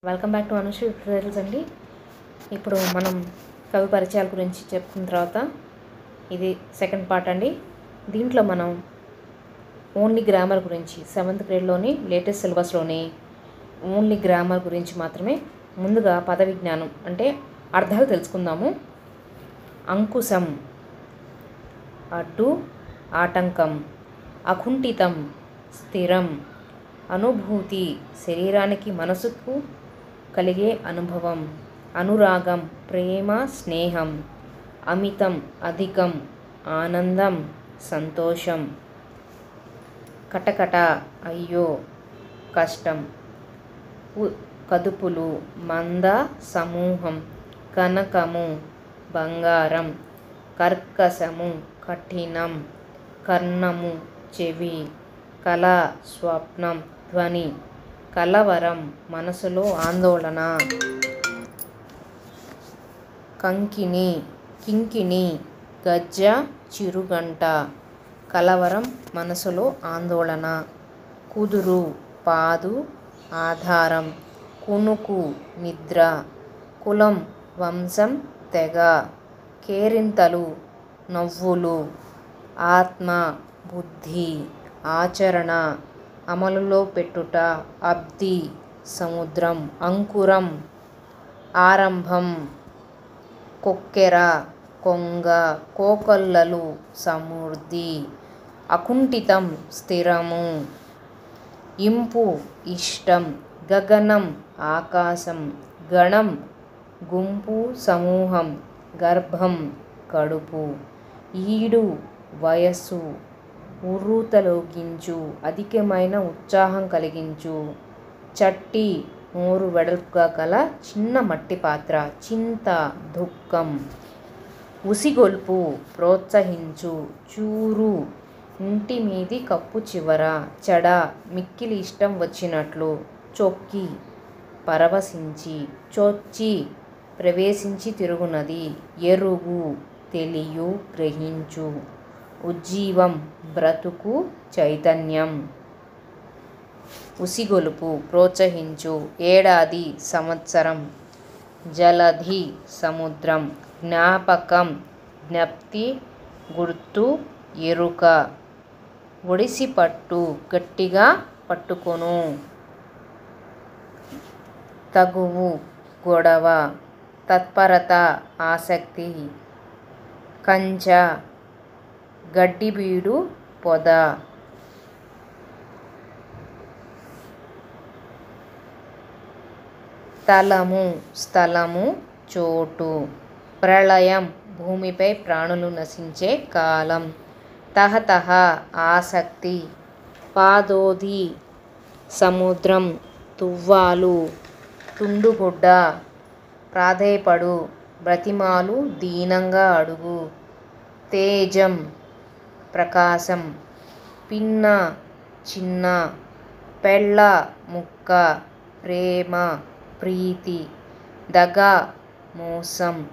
Welcome back to Anusri tutorials అండి. ఇప్పుడు మనం కవి పరిచయాల గురించి చెప్పుకున్న తర్వాత ఇది సెకండ్ పార్ట్ అండి. దీంట్లో మనం ఓన్లీ గ్రామర్ గురించి 7th గ్రేడ్లోని లేటెస్ట్ సిలబస్లోని ఓన్లీ గ్రామర్ గురించి మాత్రమే. ముందుగా పద విజ్ఞానం అంటే అర్థాలు తెలుసుకుందాము. అంకుశం అడ్డు, ఆటంకం. అకుంఠితం స్థిరం. అనుభూతి శరీరానికి మనసుకు కలిగే అనుభవం. అనురాగం ప్రేమ స్నేహం. అమితం అధికం ఆనందం సంతోషం. కటకట అయ్యో కష్టం. కదుపులు మంద సమూహం. కనకము బంగారం. కర్కశము కఠినం. కర్ణము చెవి. కళ స్వప్నం ధ్వని. కలవరం మనసులో ఆందోళన. కంకిణి కింకిణి గజ్జ చిరుగంట. కలవరం మనసులో ఆందోళన. కుదురు పాదు ఆధారం. కునుకు నిద్ర. కులం వంశం తెగ. కేరింతలు నవ్వులు. ఆత్మ బుద్ధి. ఆచరణ అమలులో పెట్టుట. అబ్ది సముద్రం. అంకురం ఆరంభం. కొక్కెర కొంగ. కోకొల్లలు సమృద్ధి. అకుంఠితం స్థిరము. ఇంపు ఇష్టం. గగనం ఆకాశం. గణం గుంపు సమూహం. గర్భం కడుపు. ఈడు వయస్సు. ఉర్రూతలొగించు అధికమైన ఉత్సాహం కలిగించు. చట్టి నోరు వెడల్పుగా గల చిన్న మట్టి పాత్ర. చింత దుఃఖం. ఉసిగొల్పు ప్రోత్సహించు. చూరు ఇంటి మీది కప్పు చివర. చెడ మిక్కిలి ఇష్టం వచ్చినట్లు. చొక్కి పరవశించి. చొచ్చి ప్రవేశించి తిరుగునది. ఎరుగు తెలియు గ్రహించు. ఉజ్జీవం బ్రతుకు చైతన్యం. ఉసిగొలుపు ప్రోత్సహించు. ఏడాది సంవత్సరం. జలధి సముద్రం. జ్ఞాపకం జ్ఞప్తి గుర్తు ఎరుక. ఒడిసిపట్టు గట్టిగా పట్టుకొను. తగువు గొడవ. తత్పరత ఆసక్తి. కంచ గడ్డిబీడు పొద. తలము స్థలము చోటు. ప్రళయం భూమిపై ప్రాణులు నశించే కాలం. తహతహ ఆసక్తి. పాదోది సముద్రం. తువ్వాలు తుండుగుడ్డ. ప్రాధేయపడు బ్రతిమాలు దీనంగా అడుగు. తేజం ప్రకాశం. పిన్న చిన్న. పెళ్ళ ముక్క. ప్రేమ ప్రీతి. దగ మోసం.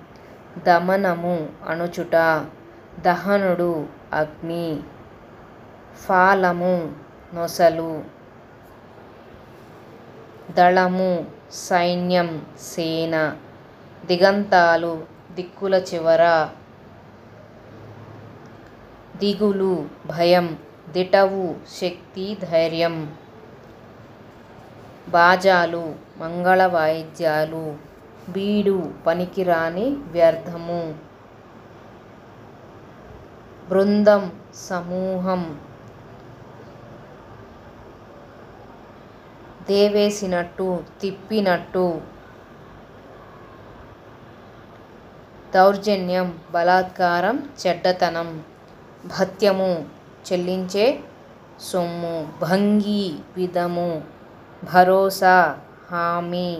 దమనము అణుచుట. దహనుడు అగ్ని. ఫాలము నొసలు. దళము సైన్యం సేన. దిగంతాలు దిక్కుల చివర. దిగులు భయం. దిటవు శక్తి ధైర్యం. బాజాలు మంగళ వాయిద్యాలు. బీడు పనికిరాని వ్యర్థము. బృందం సమూహం. దేవేసినట్టు తిప్పినట్టు. దౌర్జన్యం బలాత్కారం చెడ్డతనం. భత్యము చెల్లించే సొమ్ము. భంగి విధము. భరోసా హామీ.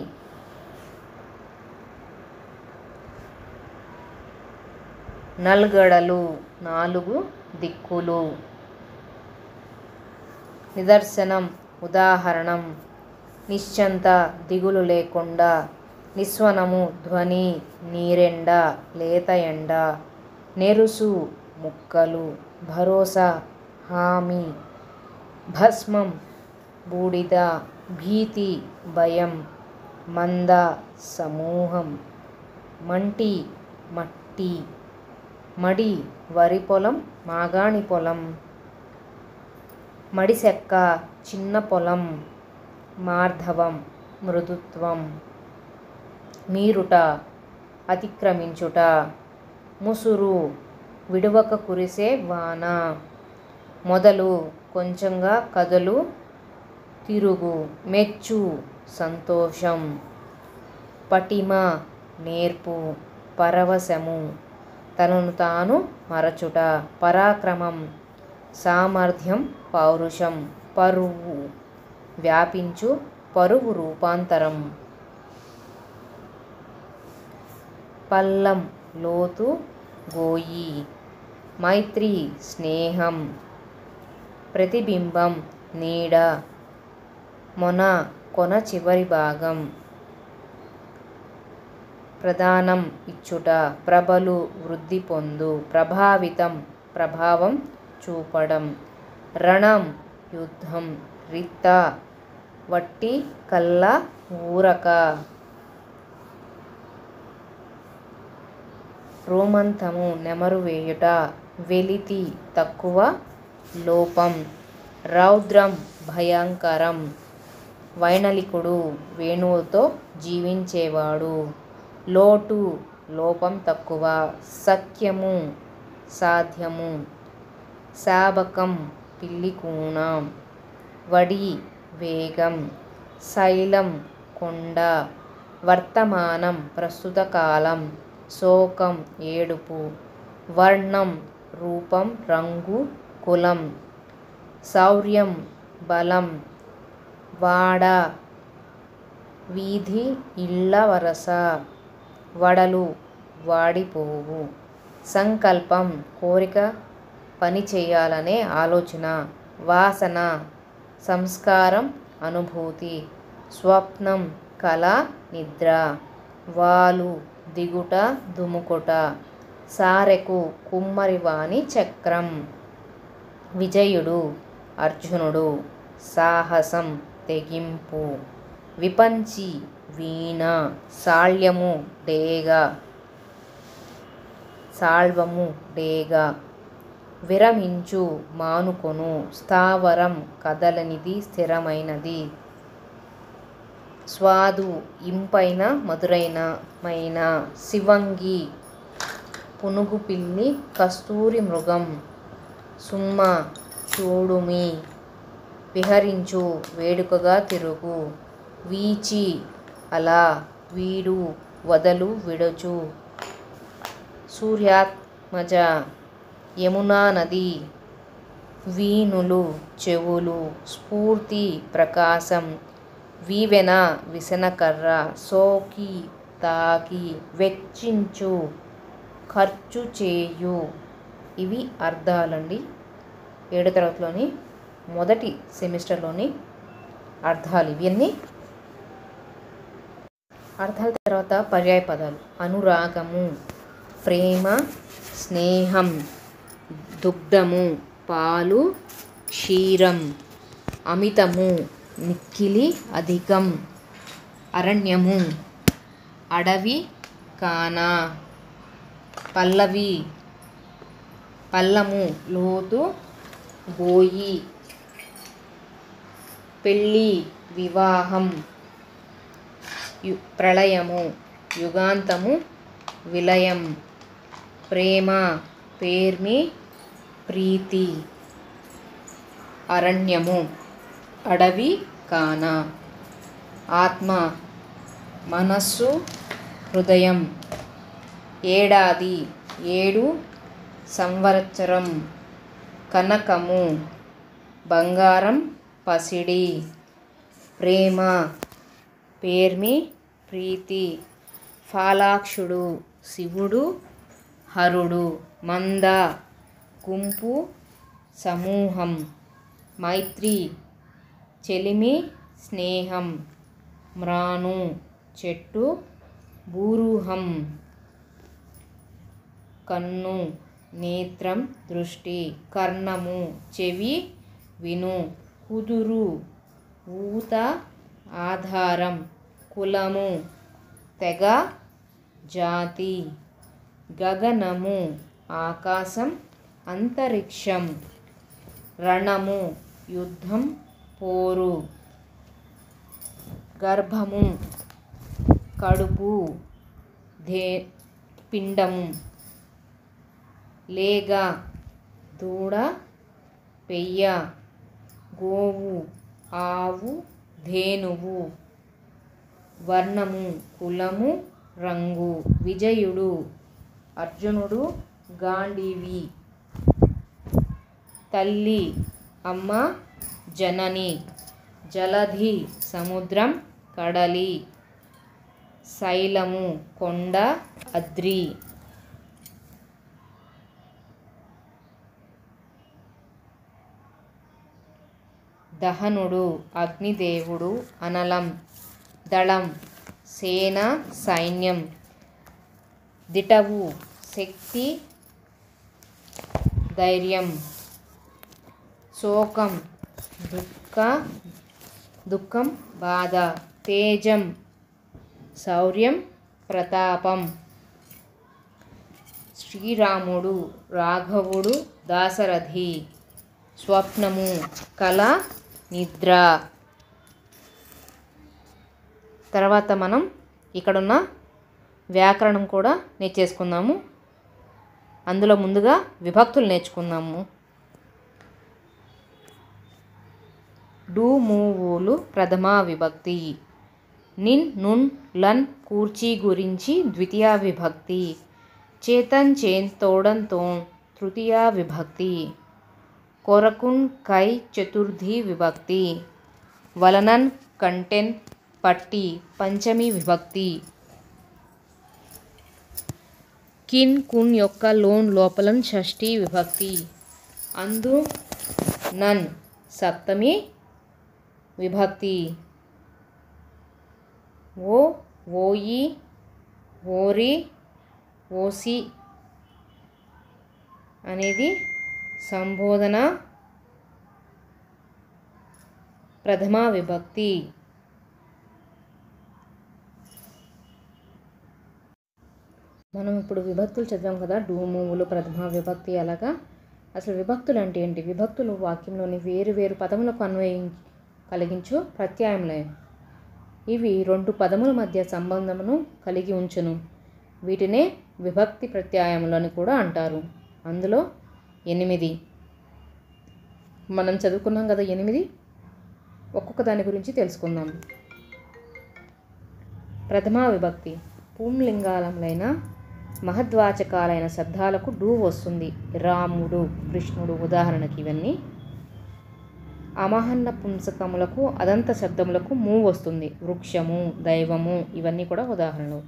నల్గడలు నాలుగు దిక్కులు. నిదర్శనం ఉదాహరణం. నిశ్చంత దిగులు లేకుండా. నిస్వనము ధ్వని. నీరెండ లేత ఎండ. నెరుసు ముక్కలు. భరోసా హామీ. భస్మం బూడిద. భీతి భయం. మంద సమూహం, మంటి మట్టి, మడి వరి పొలం మాగాణి పొలం, మడిసెక్క చిన్న పొలం, మార్ధవం మృదుత్వం, మీరుట అతిక్రమించుట, ముసురు విడువక కురిసే వాన, మొదలు కొంచెంగా కదలు తిరుగు, మెచ్చు సంతోషం, పటిమ నేర్పు, పరవశము తనను తాను మరచుట, పరాక్రమం సామర్థ్యం పౌరుషం, పరువు వ్యాపించు పరువు రూపాంతరం, పల్లం లోతు గోయి, మైత్రి స్నేహం, ప్రతిబింబం నీడ, మొన కొన చివరి భాగం, ప్రదానం ఇచ్చుట, ప్రబలు వృద్ధి పొందు, ప్రభావితం ప్రభావం చూపడం, రణం యుద్ధం, రిత్త వట్టి కల్ల ఊరక, రోమంతము నెమరు వేయుట, వెలితి తక్కువ లోపం, రౌద్రం భయంకరం, వైనలికుడు వేణువుతో జీవించేవాడు, లోటు లోపం తక్కువ, సఖ్యము సాధ్యము, శాబకం పిల్లికూన, వడి వేగం, శైలం కొండ, వర్తమానం ప్రస్తుత కాలం, శోకం ఏడుపు, వర్ణం రూపం రంగు కులం, శౌర్యం బలం, వాడ వీధి ఇళ్ళ వరస, వడలు వాడిపోవు, సంకల్పం కోరిక పని చేయాలనే ఆలోచన, వాసన సంస్కారం అనుభూతి, స్వప్నం కల నిద్ర, వాలు దిగుట దుముకుట, సారెకు కుమ్మరివాణి చక్రం, విజయుడు అర్జునుడు, సాహసం తెగింపు, విపంచి వీణ, సాళ్యము డేగ, విరమించు మానుకొను, స్థావరం కదలనిది స్థిరమైనది, స్వాదు ఇంపైన మధురైనమైన, శివంగి పునుగు పిల్లి కస్తూరి మృగం, సుమ్మ చూడుమి, విహరించు వేడుకగా తిరుగు, వీచి అలా, వీడు వదలు విడచు, సూర్యాత్మజ యమునా నది, వీణులు చెవులు, స్ఫూర్తి ప్రకాశం, వీవెన విసనకర్ర, సోకి తాకి, వెచ్చించు ఖర్చు చేయు. ఇవి అర్థాలండి. 7వ తరగతిలోని మొదటి సెమిస్టర్లోని అర్థాలు ఇవన్నీ. అర్థాల తర్వాత పర్యాయ పదాలు. అనురాగము, ప్రేమ, స్నేహం, దుగ్ధము, పాలు, క్షీరం, అమితము, మిక్కిలి, అధికం, అరణ్యము, అడవి, కాన, పల్లవి, పల్లము, లోతు, గోయి, పెళ్ళి, వివాహం, ప్రళయము, యుగాంతము, విలయం, ప్రేమ, పేర్మి, ప్రీతి, అరణ్యము, అడవి, కాన, ఆత్మ, మనస్సు, హృదయం, ఏడాది, 7 సంవత్సరం, కనకము, బంగారం, పసిడి, ప్రేమ, పేర్మి, ప్రీతి, ఫాలాక్షుడు, శివుడు, హరుడు, మంద, గుంపు, సమూహం, మైత్రి, చెలిమి, స్నేహం, మ్రాను, చెట్టు, భూరూహం, కన్ను, నేత్రం, దృష్టి, కర్ణము, చెవి, విను, కుదురు, ఊత, ఆధారం, కులము తెగ జాతి, గగనము ఆకాశం అంతరిక్షం, రణము యుద్ధం పోరు, గర్భము కడుపు పిండము, లేగ దూడ పెయ్య, గోవు ఆవు ధేనువు, వర్ణము కులము రంగు, విజయుడు అర్జునుడు గాంధీవి, తల్లి అమ్మ జనని, జలధి సముద్రం కడలి, శైలము కొండ అద్రి, దహనుడు అగ్నిదేవుడు అనలం, దళం సేన సైన్యం, దిటవు శక్తి ధైర్యం, శోకం దుఃఖం బాధ, తేజం శౌర్యం ప్రతాపం, శ్రీరాముడు రాఘవుడు దాశరథి, స్వప్నము కళ నిద్ర. తర్వాత మనం ఇక్కడున్న వ్యాకరణం కూడా నేర్చేసుకుందాము. అందులో ముందుగా విభక్తులు నేర్చుకుందాము. డు మూవులు ప్రథమా విభక్తి, నిన్ నున్ లన్ కూర్చి గురించి ద్వితీయా విభక్తి, చేతన్ చేన్ తోడన్ తోన్ తృతీయా విభక్తి, కొరకున్ కై చతుర్థి విభక్తి, వలనన్ కంటెన్ పట్టి పంచమి విభక్తి, కిన్ కున్ యొక్క లోన్ లోపలన్ షష్ఠి విభక్తి, అందు నన్ సప్తమి విభక్తి, ఓ ఓయి ఓరి ఓసి అనేది సంబోధన ప్రథమ విభక్తి. మనం ఇప్పుడు విభక్తులు చదివాం కదా, డు మూవులు ప్రథమ విభక్తి. అలాగా అసలు విభక్తులు అంటే ఏంటి? విభక్తులు వాక్యంలోని వేరు వేరు పదములకు కలిగించు ప్రత్యయములే. ఇవి రెండు పదముల మధ్య సంబంధమును కలిగి ఉంచును. వీటినే విభక్తి ప్రత్యయములని కూడా అంటారు. అందులో 8 మనం చదువుకున్నాం కదా, 8 ఒక్కొక్క దాని గురించి తెలుసుకుందాం. ప్రథమ విభక్తి పుంలింగాలైన మహద్వాచకాలైన శబ్దాలకు డు వస్తుంది. రాముడు కృష్ణుడు ఉదాహరణకి ఇవన్నీ. అమహన్న పుంసకములకు అదంత శబ్దములకు ము వస్తుంది. వృక్షము దైవము ఇవన్నీ కూడా ఉదాహరణలు.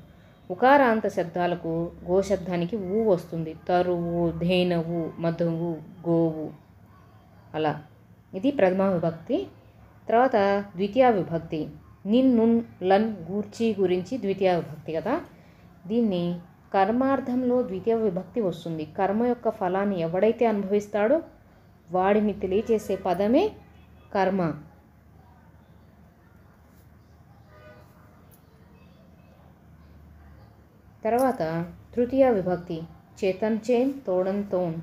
ఉకారాంత శబ్దాలకు గోశబ్దానికి ఊ వస్తుంది. తరువు ధేనువు మధువు గోవు అలా. ఇది ప్రథమ విభక్తి. తర్వాత ద్వితీయ విభక్తి నిన్ నున్ లన్ గూర్చి గురించి ద్వితీయ విభక్తి కదా. దీన్ని కర్మార్థంలో ద్వితీయ విభక్తి వస్తుంది. కర్మ యొక్క ఫలాన్ని ఎవడైతే అనుభవిస్తాడో వాడిని తెలియచేసే పదమే కర్మ. తర్వాత తృతీయ విభక్తి చేతన్ చేన్ తోడన్ తోన్.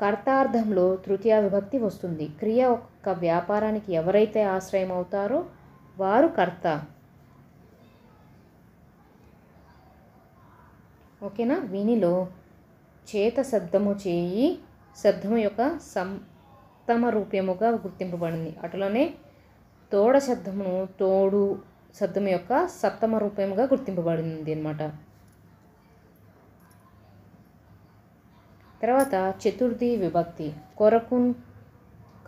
కర్తార్థంలో తృతీయ విభక్తి వస్తుంది. క్రియ యొక్క వ్యాపారానికి ఎవరైతే ఆశ్రయం అవుతారో వారు కర్త. ఓకేనా. వీనిలో చేత శబ్దము చేయి శబ్దము యొక్క సప్తమ రూపముగా గుర్తింపబడింది. అటులోనే తోడ శబ్దమును తోడు శబ్దం యొక్క సప్తమ రూపముగా గుర్తింపబడింది అన్నమాట. తర్వాత చతుర్థి విభక్తి కొరకున్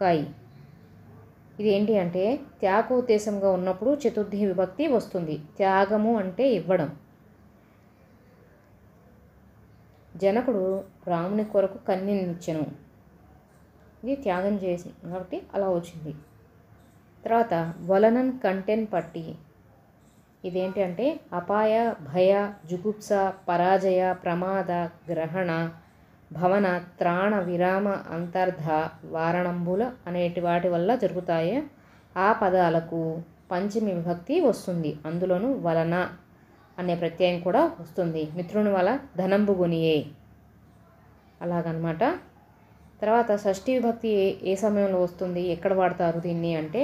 కై. ఇది ఏంటి అంటే త్యాగోద్దేశంగా ఉన్నప్పుడు చతుర్థి విభక్తి వస్తుంది. త్యాగము అంటే ఇవ్వడం. జనకుడు రాముని కొరకు కన్యనిచ్చెను. ఇది త్యాగం చేసి కాబట్టి అలా వచ్చింది. తర్వాత వలనన్ కంటెన్ పట్టి. ఇదేంటి అంటే అపాయ భయ జుగుప్స పరాజయ ప్రమాద గ్రహణ భవన త్రాణ విరామ అంతర్ధ వారణంబుల అనేటి వాటి వల్ల జరుగుతాయి. ఆ పదాలకు పంచమి విభక్తి వస్తుంది. అందులోనూ వలన అనే ప్రత్యయం కూడా వస్తుంది. మిత్రుని వల ధనంబు గొనియే అలాగనమాట. తర్వాత షష్ఠీ విభక్తి ఏ సమయంలో వస్తుంది, ఎక్కడ వాడతారు దీన్ని అంటే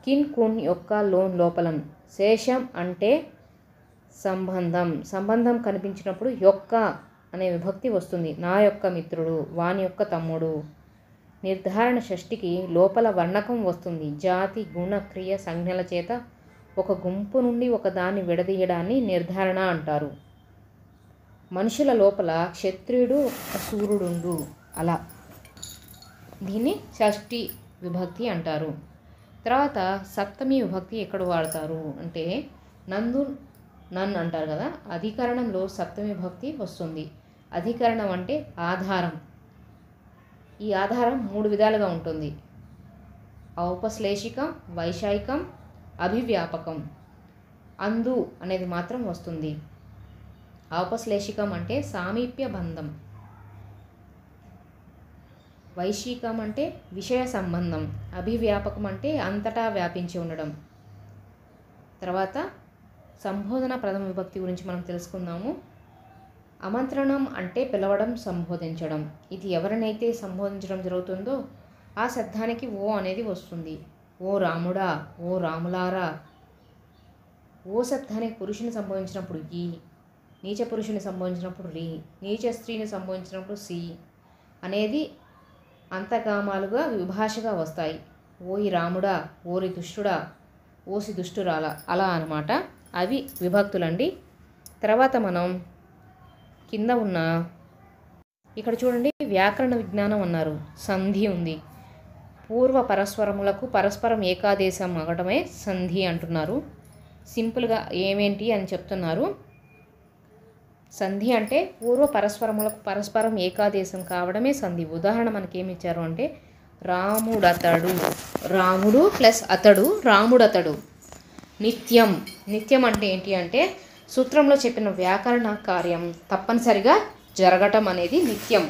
కిన్ కున్ యొక్క లోన్ లోపలం. శేషం అంటే సంబంధం కనిపించినప్పుడు యొక్క అనే విభక్తి వస్తుంది. నా యొక్క మిత్రుడు, వాని యొక్క తమ్ముడు. నిర్ధారణ షష్ఠికి లోపల వర్ణకం వస్తుంది. జాతి గుణ క్రియ సంజ్ఞల చేత ఒక గుంపు నుండి ఒక దాన్ని విడదీయడాన్ని నిర్ధారణ అంటారు. మనుషుల లోపల క్షత్రియుడు సూర్యుడుండు అలా దీన్ని షష్ఠి విభక్తి అంటారు. తర్వాత సప్తమి విభక్తి ఎక్కడ వాడతారు అంటే నన్ అంటారు కదా, అధికరణంలో సప్తమి విభక్తి వస్తుంది. అధికరణం అంటే ఆధారం. ఈ ఆధారం 3 విధాలుగా ఉంటుంది. ఔపశ్లేషికం, వైషయికం, అభివ్యాపకం. అందు అనేది మాత్రం వస్తుంది. ఔపశ్లేషికం అంటే సామీప్య బంధం, వైశికం అంటే విషయ సంబంధం, అభివ్యాపకం అంటే అంతటా వ్యాపించి ఉండడం. తర్వాత సంబోధన ప్రథమ విభక్తి గురించి మనం తెలుసుకుందాము. ఆమంత్రణం అంటే పిలవడం, సంబోధించడం. ఇది ఎవరినైతే సంబోధించడం జరుగుతుందో ఆ శబ్దానికి ఓ అనేది వస్తుంది. ఓ రాముడా, ఓ రాములారా. ఓ శబ్దానికి పురుషుని సంబోధించినప్పుడు ఈ, నీచ పురుషుని సంబోధించినప్పుడు రి, నీచ స్త్రీని సంబోధించినప్పుడు సి అనేది అంతగామాలుగా విభాషగా వస్తాయి. ఓయి రాముడా, ఓరి దుష్టుడా, ఓసి దుష్టురాల అలా అనమాట. అవి విభక్తులండి. తర్వాత మనం కింద ఉన్న ఇక్కడ చూడండి వ్యాకరణ విజ్ఞానం అన్నారు. సంధి ఉంది. పూర్వ పరస్పరములకు పరస్పరం ఏకాదేశం అవ్వడమే సంధి అంటున్నారు. సింపుల్గా ఏమేంటి అని చెప్తున్నారు. సంధి అంటే పూర్వ పరస్పరములకు పరస్పరం ఏకాదేశం కావడమే సంధి. ఉదాహరణ మనకేమి ఇచ్చారు అంటే రాముడతడు, రాముడు ప్లస్ అతడు, రాముడతడు. నిత్యం, నిత్యం అంటే ఏంటి అంటే సూత్రంలో చెప్పిన వ్యాకరణ కార్యం తప్పనిసరిగా జరగటం అనేది నిత్యం.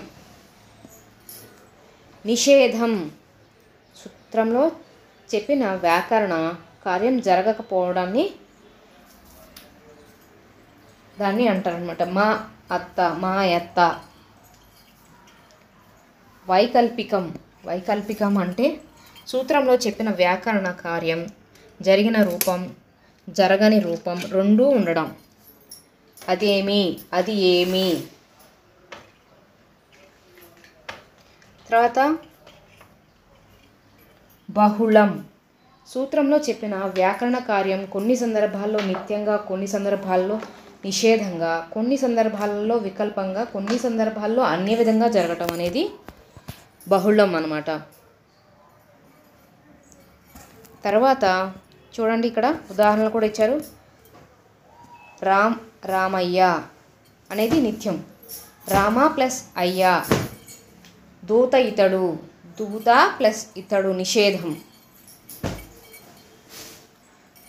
నిషేధం, సూత్రంలో చెప్పిన వ్యాకరణ కార్యం జరగకపోవడాన్ని దాన్ని అంటారనమాట. మా అత్త, మా యత్త. వైకల్పికం, వైకల్పికం అంటే సూత్రంలో చెప్పిన వ్యాకరణ కార్యం జరిగిన రూపం, జరగని రూపం రెండూ ఉండడం. అదేమి, అది ఏమి. తర్వాత బహుళం, సూత్రంలో చెప్పిన వ్యాకరణ కార్యం కొన్ని సందర్భాల్లో నిత్యంగా, కొన్ని సందర్భాల్లో నిషేధంగా, కొన్ని సందర్భాలలో వికల్పంగా, కొన్ని సందర్భాల్లో అన్య విధంగా జరగటం అనేది బహుళం అన్నమాట. తర్వాత చూడండి ఇక్కడ ఉదాహరణలు కూడా ఇచ్చారు. రామ్, రామయ్య అనేది నిత్యం. రామ ప్లస్ అయ్య. దూత ఇతడు, దూత ప్లస్ ఇతడు నిషేధం.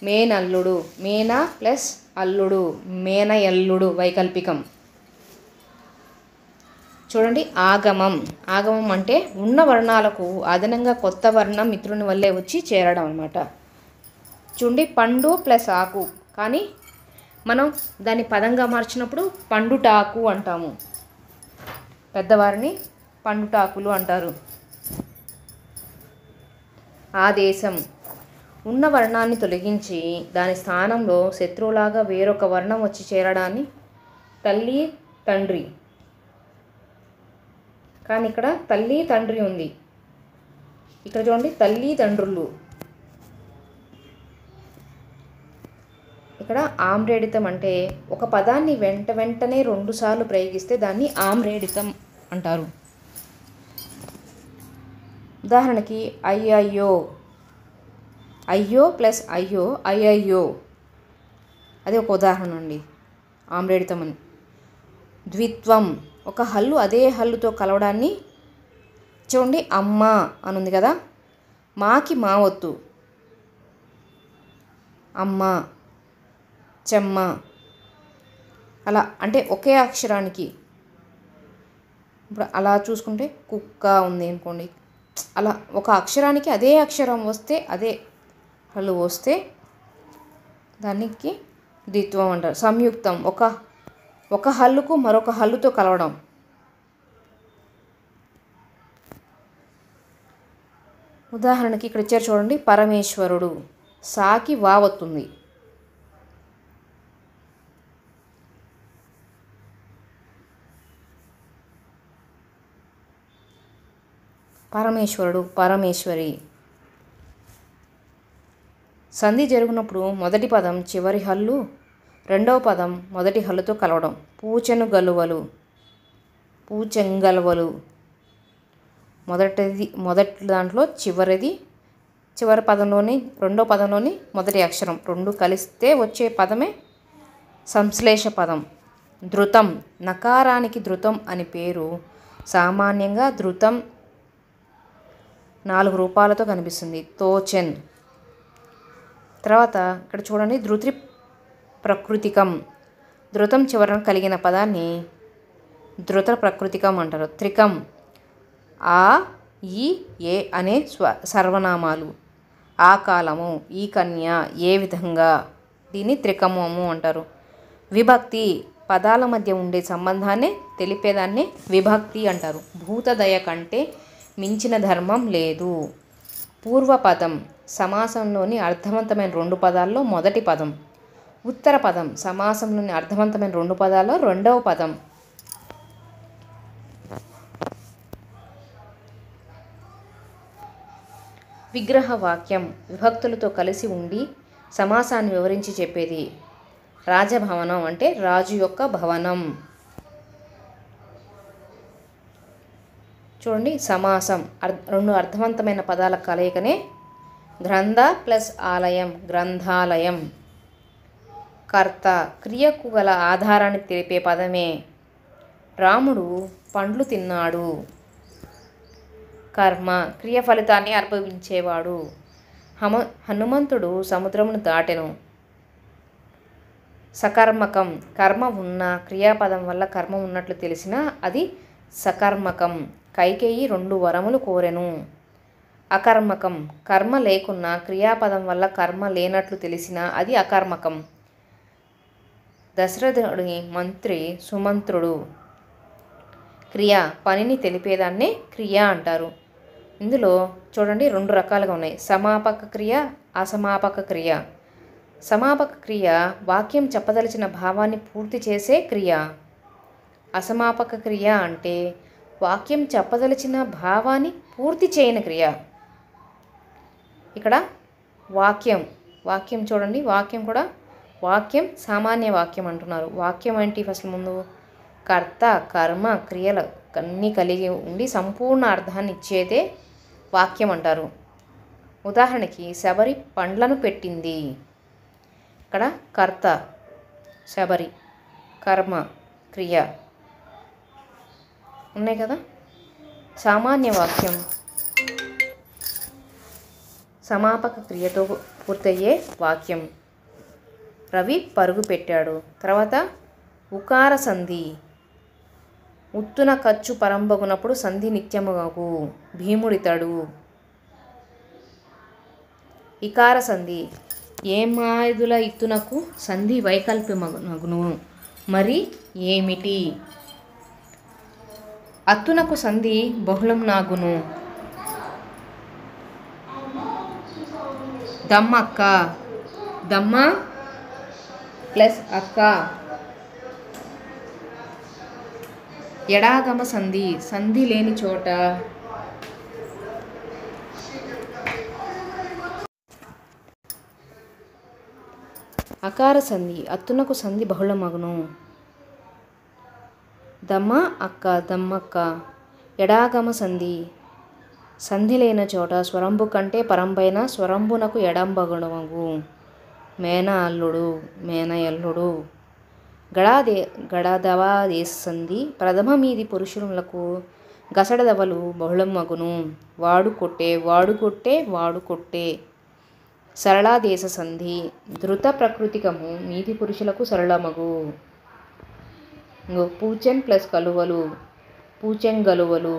మేనల్లుడు, మేన ప్లస్ అల్లుడు, మేనయల్లుడు వైకల్పికం. చూడండి ఆగమం, ఆగమం అంటే ఉన్న వర్ణాలకు అదనంగా కొత్త వర్ణం మిత్రుని వల్లే వచ్చి చేరడం అన్నమాట. చూడండి పండు ప్లస్ ఆకు, కానీ మనం దాన్ని పదంగా మార్చినప్పుడు పండుటాకు అంటాము. పెద్దవారిని పండుటాకులు అంటారు. ఆదేశం, ఉన్న వర్ణాన్ని తొలగించి దాని స్థానంలో శత్రువులాగా వేరొక వర్ణం వచ్చి చేరడాన్ని తల్లి, తండ్రి. కానీ ఇక్కడ తల్లి, తండ్రి ఉంది. ఇక్కడ చూడండి తల్లి, తండ్రులు. ఇక్కడ ఆమ్రేడితం అంటే ఒక పదాన్ని వెంటనే 2 సార్లు ప్రయోగిస్తే దాన్ని ఆమ్రేడితం అంటారు. ఉదాహరణకి అయ్యయ్యో, అయ్యో ప్లస్ అయ్యో, అయ్యయ్యో. అది ఒక ఉదాహరణ అండి ఆమ్రేడితం అని. ద్విత్వం, ఒక హల్లు అదే హల్లుతో కలవడాన్ని చూడండి అమ్మ అని ఉంది కదా, మాకి మా ఒత్తు, అమ్మ, చెమ్మ అలా అంటే ఒకే అక్షరానికి. ఇప్పుడు అలా చూసుకుంటే కుక్క ఉంది అనుకోండి, అలా ఒక అక్షరానికి అదే అక్షరం వస్తే, అదే హల్లు వస్తే దానికి ద్విత్వం అంటారు. సంయుక్తం ఒక హల్లుకు మరొక హల్లుతో కలవడం. ఉదాహరణకి ఇక్కడ ఇచ్చారు చూడండి, పరమేశ్వరుడు. సాకి వావత్తుంది. పరమేశ్వరుడు, పరమేశ్వరి. సంధి జరుగునప్పుడు మొదటి పదం చివరి హల్లు రెండవ పదం మొదటి హల్లుతో కలవడం. పూచెంగలువలు, పూచెంగలువలు. మొదటి దాంట్లో చివరి పదంలోని రెండో పదంలోని మొదటి అక్షరం రెండు కలిస్తే వచ్చే పదమే సంశ్లేష పదం. ధృతం, నకారానికి ధృతం అని పేరు. సామాన్యంగా ధృతం 4 రూపాలతో కనిపిస్తుంది. తోచెన్. తర్వాత ఇక్కడ చూడండి, ధృతి ప్రకృతికం. ధృతం చివరన కలిగిన పదాన్ని ధృత ప్రకృతికం అంటారు. త్రికం, ఆ, ఈ, ఏ అనే సర్వనామాలు. ఆ కాలము, ఈ కన్య, ఏ విధంగా, దీన్ని త్రికమము అంటారు. విభక్తి, పదాల మధ్య ఉండే సంబంధాన్ని తెలిపేదాన్ని విభక్తి అంటారు. భూతదయ కంటే మించిన ధర్మం లేదు. పూర్వపదం, సమాసంలోని అర్థవంతమైన 2 పదాల్లో మొదటి పదం. ఉత్తర పదం, సమాసంలోని అర్థవంతమైన 2 పదాల్లో రెండవ పదం. విగ్రహ వాక్యం, విభక్తులతో కలిసి ఉండి సమాసాన్ని వివరించి చెప్పేది. రాజభవనం అంటే రాజు యొక్క భవనం. చూడండి, సమాసం 2 అర్థవంతమైన పదాల కలయికనే గ్రంథ ప్లస్ ఆలయం, గ్రంథాలయం. కర్త, క్రియకు గల ఆధారాన్ని తెలిపే పదమే. రాముడు పండ్లు తిన్నాడు. కర్మ, క్రియ ఫలితాన్ని అనుభవించేవాడు. హనుమంతుడు సముద్రమును దాటెను. సకర్మకం, కర్మ ఉన్న క్రియాపదం వల్ల కర్మ ఉన్నట్లు తెలిసినా అది సకర్మకం. కైకేయి 2 వరములు కోరెను. అకర్మకం, కర్మ లేకున్నా క్రియాపదం వల్ల కర్మ లేనట్లు తెలిసినా అది అకర్మకం. దశరథుడి మంత్రి సుమంత్రుడు. క్రియ, పనిని తెలిపేదాన్నే క్రియ అంటారు. ఇందులో చూడండి 2 రకాలుగా ఉన్నాయి, సమాపక క్రియ, అసమాపక క్రియ. సమాపక క్రియ వాక్యం చెప్పదలిచిన భావాన్ని పూర్తి చేసే క్రియ. అసమాపక క్రియ అంటే వాక్యం చెప్పదలిచిన భావాన్ని పూర్తి చేయని క్రియ. ఇక్కడ వాక్యం చూడండి, వాక్యం సామాన్య వాక్యం అంటున్నారు. వాక్యం ఏంటి? ఫస్ట్ ముందు కర్త, కర్మ, క్రియలు అన్నీ కలిగి ఉండి సంపూర్ణ అర్థాన్ని ఇచ్చేదే వాక్యం అంటారు. ఉదాహరణకి శబరి పండ్లను పెట్టింది. ఇక్కడ కర్త శబరి, కర్మ క్రియ ఉన్నాయి కదా. సామాన్య వాక్యం సమాపక క్రియతో పూర్తయ్యే వాక్యం. రవి పరుగు పెట్టాడు. తర్వాత ఉకార సంధి, ఉత్తున ఖర్చు పరంబగునప్పుడు సంధి నిత్యముగు. భీముడితడు. ఇకార సంధి, ఏమాయుధుల ఇత్తునకు సంధి వైకల్ప్యమగును మరి ఏమిటి? అత్తునకు సంధి బహుళం నాగును. దమ్మక్క, దమ్మ ప్లస్ అక్క. ఎడాగమ సంధి, సంధి లేని చోట. అకార సంధి, అత్తునకు సంధి బహుళమగును. దమ్మ అక్క, దమ్మక్క. ఎడాగమ సంధి, సంధి లేని చోట స్వరంబు కంటే పరంబైన స్వరంబునకు ఎడంబగుణమగు. మేన అల్లుడు, మేనయల్లుడు. గడదవాదేశ సంధి, ప్రథమ మీది పురుషులకు గసడదవలు బహుళమగును. వాడు కొట్టే, వాడు కొట్టే, వాడు కొట్టే. సరళాదేశ సంధి, ధృత ప్రకృతికము మీది పురుషులకు సరళమగు. పూచెన్ ప్లస్ కలువలు, పూచెంగలువలు.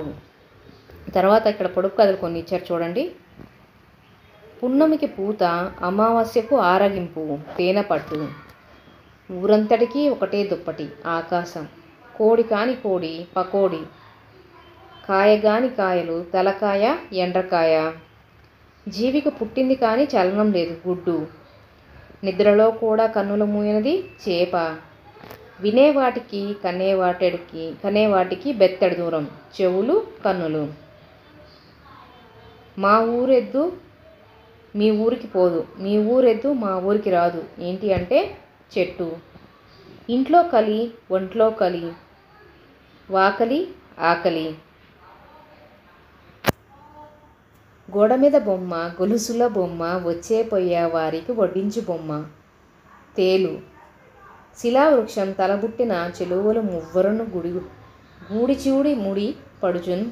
తర్వాత ఇక్కడ పొడుపు కథలు కొన్ని ఇచ్చారు చూడండి. పున్నమికి పూత, అమావాస్యకు ఆరగింపు, తేనె పట్టు. ఊరంతటికీ ఒకటే దుప్పటి, ఆకాశం. కోడి కాని కోడి, పకోడి. కాయగాని కాయలు, తలకాయ, ఎండ్రకాయ. జీవికి పుట్టింది కానీ చలనం లేదు, గుడ్డు. నిద్రలో కూడా కన్నులు మూయనిది, చేప. వినేవాటికి కనేవాటికి బెత్తడి దూరం, చెవులు, కన్నులు. మా ఊరెద్దు మీ ఊరికి పోదు, మీ ఊరెద్దు మా ఊరికి రాదు. ఏంటి అంటే చెట్టు. ఇంట్లో కలి, ఒంట్లో కలి, వాకలి, ఆకలి. గోడ మీద బొమ్మ, గొలుసుల బొమ్మ, వచ్చే పోయే వారికి వడ్డించు బొమ్మ, తేలు. శిలావృక్షం తలబుట్టిన చెలువలు మువ్వరును గూడిచూడి ముడి పడుచున్.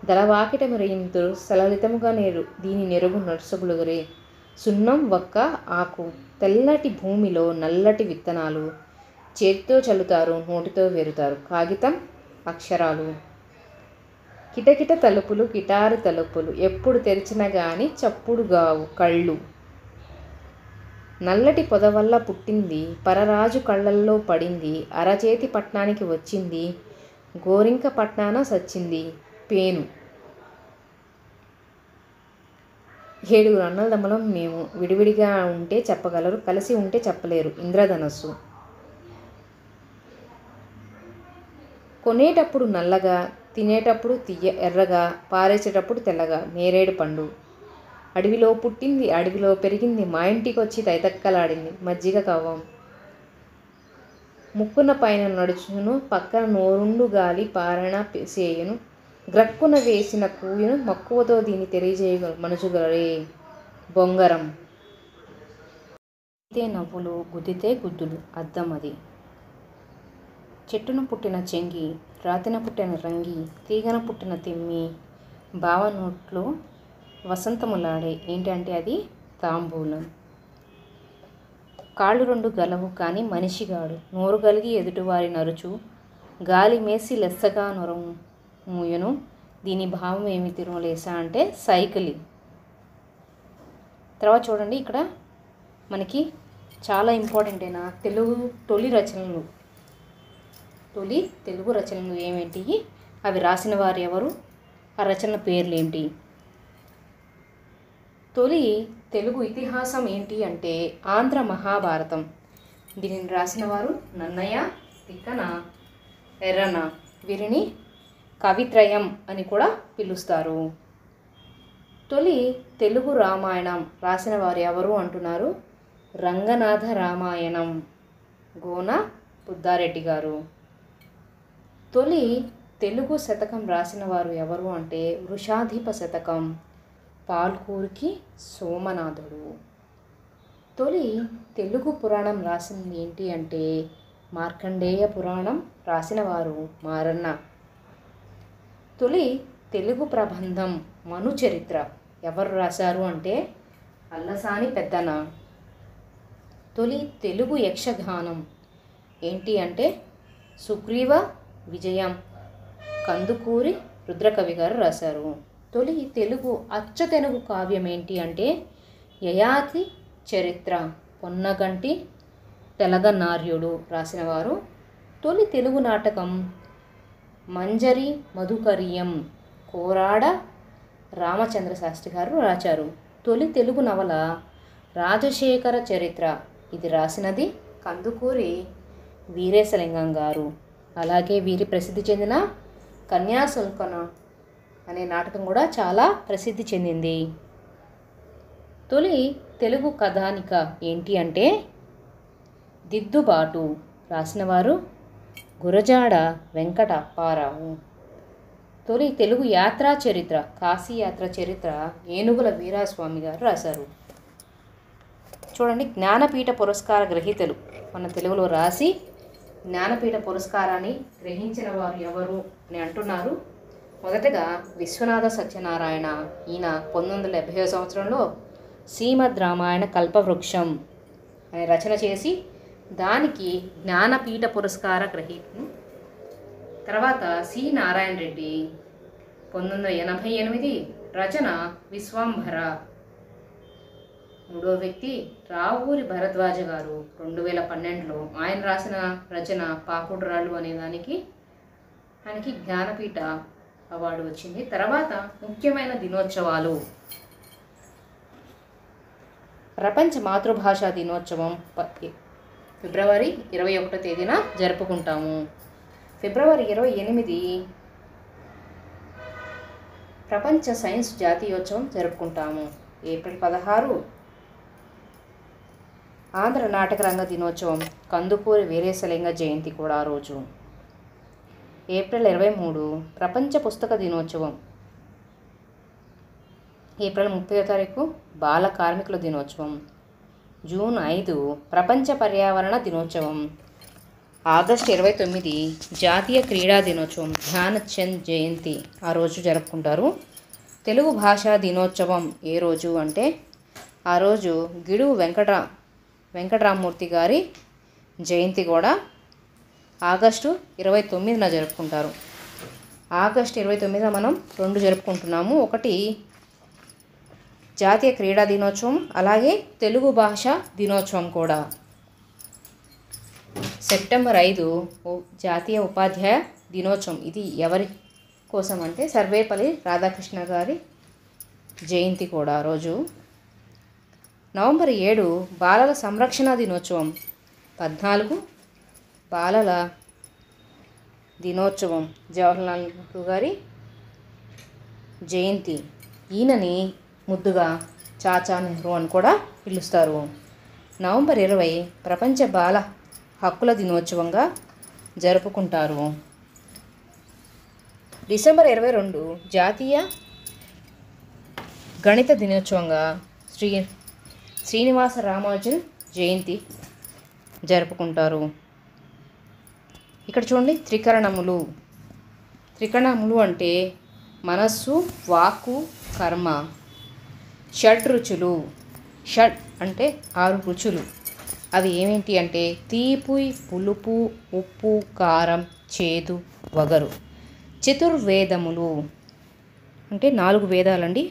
దళవాకిట మెరయింతురు సలలితముగా దీని నెరుగు నడుసగులుగరే. సున్నం వక్క ఆకు, తెల్లటి భూమిలో నల్లటి విత్తనాలు. చేతితో చల్లుతారు, నోటితో వేరుతారు. కాగితం, అక్షరాలు. కిటకిట తలుపులు, కిటారు తలుపులు, ఎప్పుడు తెరిచినా గాని చప్పుడుగావు కళ్ళు. నల్లటి పొద వల్ల పుట్టింది, పరరాజు కళ్ళల్లో పడింది. అరచేతి పట్నానికి వచ్చింది, గోరింక పట్నాన సచ్చింది. పేను. 7 అన్నదమ్ములం మేము. విడివిడిగా ఉంటే చెప్పగలరు, కలిసి ఉంటే చెప్పలేరు. ఇంద్రధనస్సు. కొనేటప్పుడు నల్లగా, తినేటప్పుడు ఎర్రగా, పారేసేటప్పుడు తెల్లగా. నేరేడు పండు. అడవిలో పుట్టింది, అడవిలో పెరిగింది, మా ఇంటికొచ్చి తైతక్కలాడింది. మజ్జిగ కవ్వం. ముక్కున పైన నడుచును, పక్కన నోరుండు గాలి పారణ సేయును. గ్రక్కున వేసిన కూయును, మక్కువతో దీన్ని తెలియజేయ మనుషుగలరే. బొంగరం. గుద్దితే నవ్వులు, గుద్దితే గుద్దులు, అద్దం అది. చెట్టున పుట్టిన చెంగి, రాతిన పుట్టిన రంగి, తీగన పుట్టిన తిమ్మి. బావ నోట్లో వసంతములాడే. ఏంటంటే అది తాంబూలం. కాళ్ళు 2 గలవు కానీ మనిషిగాడు, నోరు గలిగి ఎదుటివారి నరుచు. గాలి మేసి లెస్సగా నొరము మూయను. దీని భావం ఏమి తిరుమలేసా అంటే సైకిలి. తర్వాత చూడండి, ఇక్కడ మనకి చాలా ఇంపార్టెంట్ అయిన తొలి తెలుగు రచనలు ఏమిటి, అవి రాసిన వారు ఎవరు, ఆ రచన పేర్లు ఏంటి. తొలి తెలుగు ఇతిహాసం ఏంటి అంటే ఆంధ్ర మహాభారతం. దీనిని రాసిన వారు నన్నయ్య, తిక్కన, ఎర్రన. వీరిని కవిత్రయం అని కూడా పిలుస్తారు. తొలి తెలుగు రామాయణం రాసిన వారు ఎవరు అంటున్నారు, రంగనాథ రామాయణం, గోన బుద్ధారెడ్డి గారు. తొలి తెలుగు శతకం రాసిన వారు ఎవరు అంటే వృషాధిప శతకం, పాల్కూరికి సోమనాథుడు. తొలి తెలుగు పురాణం రాసింది ఏంటి అంటే మార్కండేయ పురాణం, రాసిన వారు మారన్న. తొలి తెలుగు ప్రబంధం మను చరిత్ర ఎవరు రాశారు అంటే అల్లసాని పెద్దన. తొలి తెలుగు యక్షగానం ఏంటి అంటే సుగ్రీవ విజయం, కందుకూరి రుద్రకవి గారు రాశారు. తొలి తెలుగు అచ్చతెనుగు కావ్యం ఏంటి అంటే యయాతి చరిత్ర, పొన్నగంటి తెలగనార్యుడు రాసిన వారు. తొలి తెలుగు నాటకం మంజరి మధుకర్యం, కోరాడ రామచంద్ర శాస్త్రి గారు రాశారు. తొలి తెలుగు నవల రాజశేఖర చరిత్ర, ఇది రాసినది కందుకూరి వీరేశలింగం గారు. అలాగే వీరి ప్రసిద్ధి చెందిన కన్యాశుల్కన అనే నాటకం కూడా చాలా ప్రసిద్ధి చెందింది. తొలి తెలుగు కథానిక ఏంటి అంటే దిద్దుబాటు, రాసిన వారు గురజాడ వెంకట అప్పారావు. తొలి తెలుగు యాత్రా చరిత్ర, కాశీయాత్ర చరిత్ర ఏనుగుల వీరాస్వామి గారు రాశారు. చూడండి, జ్ఞానపీఠ పురస్కార గ్రహీతలు మన తెలుగులో రాసి జ్ఞానపీఠ పురస్కారాన్ని గ్రహించిన వారు ఎవరు అని అంటున్నారు. మొదటగా విశ్వనాథ సత్యనారాయణ. ఈయన 1970 సంవత్సరంలో శ్రీమద్ రామాయణ కల్పవృక్షం అనే రచన చేసి దానికి జ్ఞానపీఠ పురస్కార గ్రహీతను. తర్వాత సి నారాయణ రెడ్డి 1988 రచన విశ్వంభర. మూడో వ్యక్తి రావూరి భరద్వాజ గారు 2012లో ఆయన రాసిన రచన పాకుడురాళ్ళు అనే దానికి ఆయనకి జ్ఞానపీఠ అవార్డు వచ్చింది. తర్వాత ముఖ్యమైన దినోత్సవాలు. ప్రపంచ మాతృభాషా దినోత్సవం ఫిబ్రవరి 21వ తేదీన జరుపుకుంటాము. ఫిబ్రవరి 28 ప్రపంచ సైన్స్ జాతీయోత్సవం జరుపుకుంటాము. ఏప్రిల్ 16 ఆంధ్ర నాటక రంగ దినోత్సవం, కందుకూరి వీరేశలింగ జయంతి కూడా ఆ రోజు. ఏప్రిల్ 23 ప్రపంచ పుస్తక దినోత్సవం. ఏప్రిల్ 30వ తారీఖు బాల కార్మికుల దినోత్సవం. జూన్ 5 ప్రపంచ పర్యావరణ దినోత్సవం. ఆగస్టు 29 జాతీయ క్రీడా దినోత్సవం, ధ్యానచంద్ జయంతి ఆ రోజు జరుపుకుంటారు. తెలుగు భాషా దినోత్సవం ఏ రోజు అంటే ఆ రోజు గిడుగు వెంకటరామమూర్తి గారి జయంతి కూడా ఆగస్టు 29న జరుపుకుంటారు. ఆగస్టు 29న మనం 2 జరుపుకుంటున్నాము. ఒకటి జాతీయ క్రీడా దినోత్సవం, అలాగే తెలుగు భాష దినోత్సవం కూడా. సెప్టెంబర్ 5 జాతీయ ఉపాధ్యాయ దినోత్సవం. ఇది ఎవరి కోసం అంటే సర్వేపల్లి రాధాకృష్ణ గారి జయంతి కూడా రోజు. నవంబర్ 7 బాలల సంరక్షణ దినోత్సవం. 14 బాలల దినోత్సవం, జవహర్లాల్ నెహ్రూ గారి జయంతి. ఈయనని ముద్దుగా చాచా నెహ్రూ అని కూడా పిలుస్తారు. నవంబర్ 20 ప్రపంచ బాల హక్కుల దినోత్సవంగా జరుపుకుంటారు. డిసెంబర్ 22 జాతీయ గణిత దినోత్సవంగా శ్రీనివాస రామానుజన్ జయంతి జరుపుకుంటారు. ఇక్కడ చూడండి, త్రికరణములు అంటే మనస్సు, వాక్కు, కర్మ. షడ్ రుచులు. షడ్ అంటే 6 రుచులు. అవి ఏమేంటి అంటే తీపి, పులుపు, ఉప్పు, కారం, చేదు, వగరు. చతుర్వేదములు అంటే 4 వేదాలండి.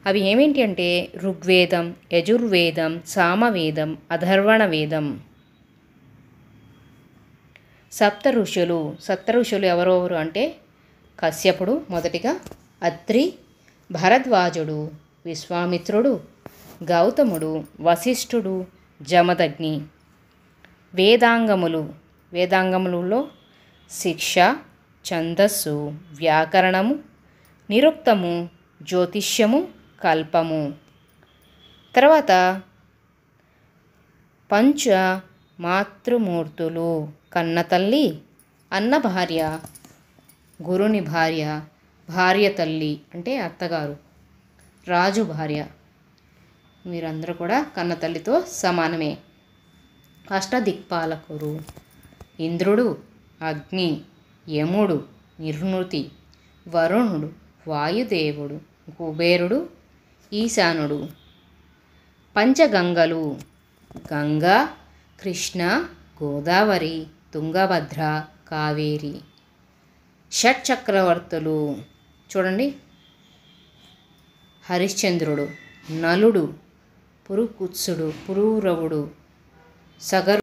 అవి ఏమేంటి అంటే ఋగ్వేదం, యజుర్వేదం, సామవేదం, అథర్వణ వేదం. సప్త ఋషులు ఎవరెవరు అంటే కశ్యపుడు మొదటిగా, అత్రి, భరద్వాజుడు, విశ్వామిత్రుడు, గౌతముడు, వశిష్ఠుడు, జమదగ్ని. వేదాంగములలో శిక్ష, ఛందస్సు, వ్యాకరణము, నిరుక్తము, జ్యోతిష్యము, కల్పము. తర్వాత పంచ మాతృమూర్తులు. కన్నతల్లి, అన్న భార్య, గురుని భార్య, భార్య తల్లి అంటే అత్తగారు, రాజు భార్య. మీరందరూ కూడా కన్నతల్లితో సమానమే. అష్టదిక్పాలకులు. ఇంద్రుడు, అగ్ని, యముడు, నిర్నృతి, వరుణుడు, వాయుదేవుడు, కుబేరుడు, ఈశానుడు. పంచగంగలు. గంగా, కృష్ణ, గోదావరి, తుంగభద్ర, కావేరి. షట్చక్రవర్తులు చూడండి, హరిశ్చంద్రుడు, నలుడు, పురుకుత్సుడు, పురూరవుడు, సగరు.